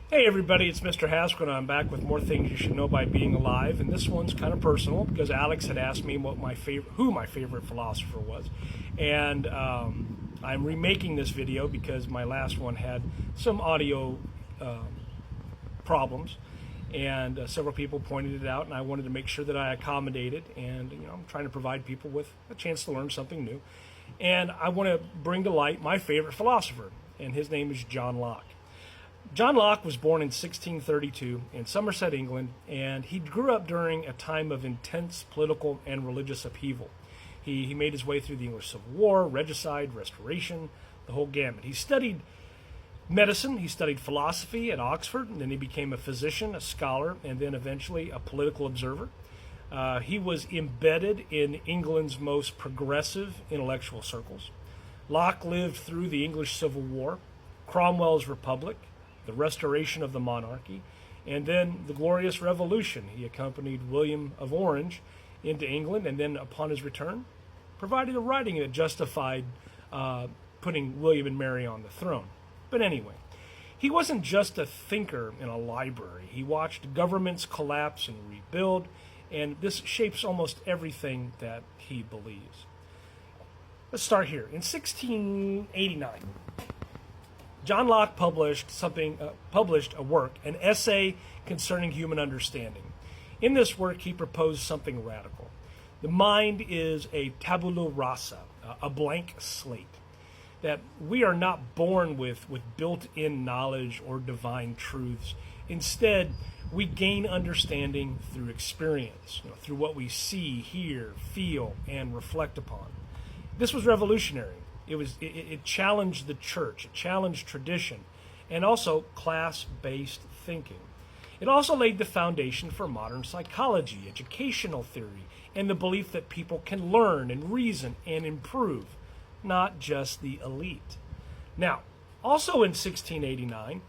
Hey everybody, it's Mr. Haskell, and I'm back with more things you should know by being alive. And this one's kind of personal because Alex had asked me who my favorite philosopher was, and I'm remaking this video because my last one had some audio problems, and several people pointed it out, and I wanted to make sure that I accommodated. And I'm trying to provide people with a chance to learn something new, and I want to bring to light my favorite philosopher, and his name is John Locke. John Locke was born in 1632 in Somerset, England, and he grew up during a time of intense political and religious upheaval. He made his way through the English Civil War, regicide, restoration, the whole gamut. He studied medicine, he studied philosophy at Oxford, and then he became a physician, a scholar, and then eventually a political observer. He was embedded in England's most progressive intellectual circles. Locke lived through the English Civil War, Cromwell's Republic, the restoration of the monarchy, and then the Glorious Revolution. He accompanied William of Orange into England, and then upon his return, provided a writing that justified putting William and Mary on the throne. But anyway, he wasn't just a thinker in a library. He watched governments collapse and rebuild, and this shapes almost everything that he believes. Let's start here. In 1689, John Locke published a work, an essay concerning human understanding. In this work, he proposed something radical. The mind is a tabula rasa, a blank slate, that we are not born with built-in knowledge or divine truths. Instead, we gain understanding through experience, through what we see, hear, feel, and reflect upon. This was revolutionary. It challenged the church, it challenged tradition, and also class-based thinking. It also laid the foundation for modern psychology, educational theory, and the belief that people can learn and reason and improve, not just the elite. Now, also in 1689,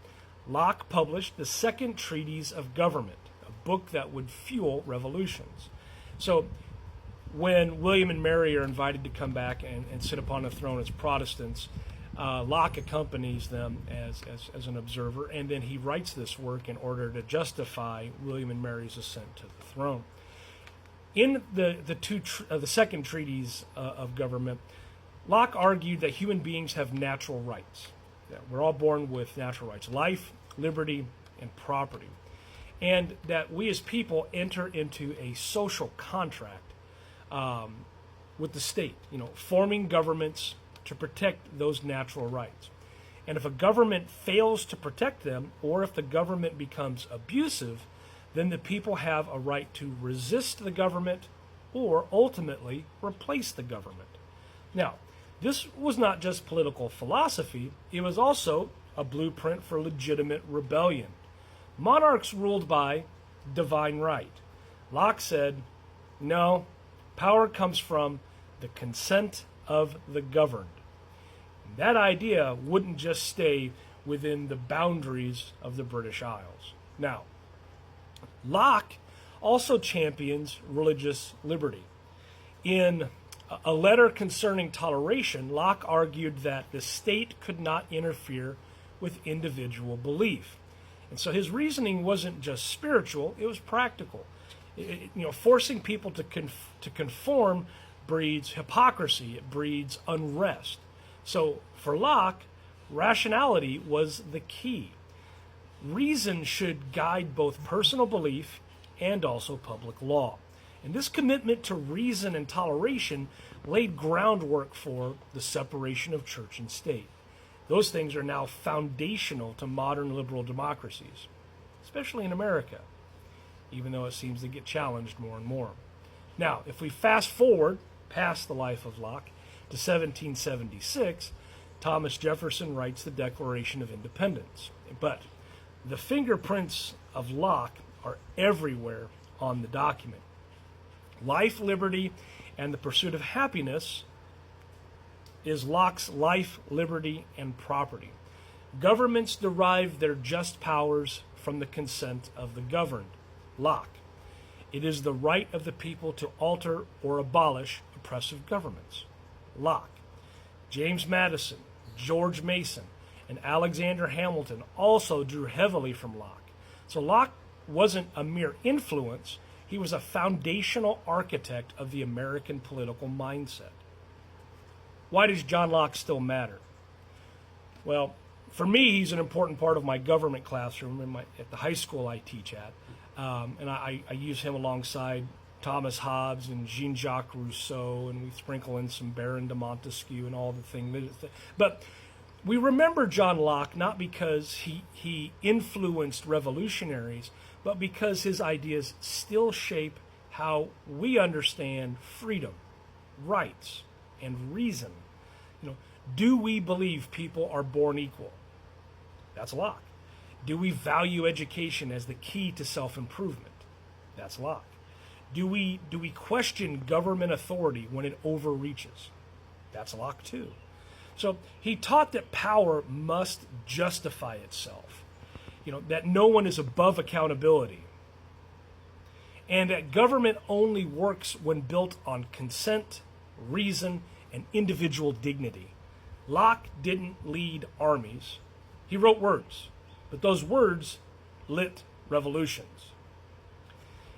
Locke published the Second Treatise of Government, a book that would fuel revolutions. So, when William and Mary are invited to come back and sit upon the throne as Protestants, Locke accompanies them as an observer, and then he writes this work in order to justify William and Mary's ascent to the throne. In the Second Treatise of Government, Locke argued that human beings have natural rights. That we're all born with natural rights: life, liberty, and property. And that we as people enter into a social contract with the state, forming governments to protect those natural rights. And if a government fails to protect them, or if the government becomes abusive, then the people have a right to resist the government or ultimately replace the government. Now, this was not just political philosophy, it was also a blueprint for legitimate rebellion. Monarchs ruled by divine right. Locke said, no, power comes from the consent of the governed. That idea wouldn't just stay within the boundaries of the British Isles. Now, Locke also champions religious liberty. In a letter concerning toleration, Locke argued that the state could not interfere with individual belief. And so his reasoning wasn't just spiritual, it was practical. Forcing people to conform breeds hypocrisy. It breeds unrest. So for Locke, rationality was the key. Reason should guide both personal belief and also public law. And this commitment to reason and toleration laid groundwork for the separation of church and state. Those things are now foundational to modern liberal democracies, especially in America, even though it seems to get challenged more and more. Now, if we fast forward past the life of Locke to 1776, Thomas Jefferson writes the Declaration of Independence. But the fingerprints of Locke are everywhere on the document. Life, liberty, and the pursuit of happiness is Locke's life, liberty, and property. Governments derive their just powers from the consent of the governed. Locke. It is the right of the people to alter or abolish oppressive governments. Locke. James Madison, George Mason, and Alexander Hamilton also drew heavily from Locke. So Locke wasn't a mere influence, he was a foundational architect of the American political mindset. Why does John Locke still matter? Well, for me, he's an important part of my government classroom at the high school I teach at. And I use him alongside Thomas Hobbes and Jean-Jacques Rousseau, and we sprinkle in some Baron de Montesquieu and all the things. But we remember John Locke not because he influenced revolutionaries, but because his ideas still shape how we understand freedom, rights, and reason. Do we believe people are born equal? That's Locke. Do we value education as the key to self-improvement? That's Locke. Do we question government authority when it overreaches? That's Locke too. So he taught that power must justify itself. That no one is above accountability. And that government only works when built on consent, reason, and individual dignity. Locke didn't lead armies. He wrote words, but those words lit revolutions.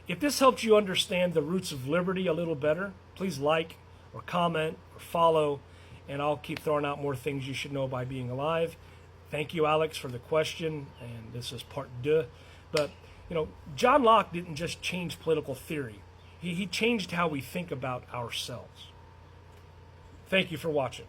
If this helped you understand the roots of liberty a little better, please like or comment or follow, and I'll keep throwing out more things you should know by being alive. Thank you, Alex, for the question, and this is part 2. But, John Locke didn't just change political theory. He changed how we think about ourselves. Thank you for watching.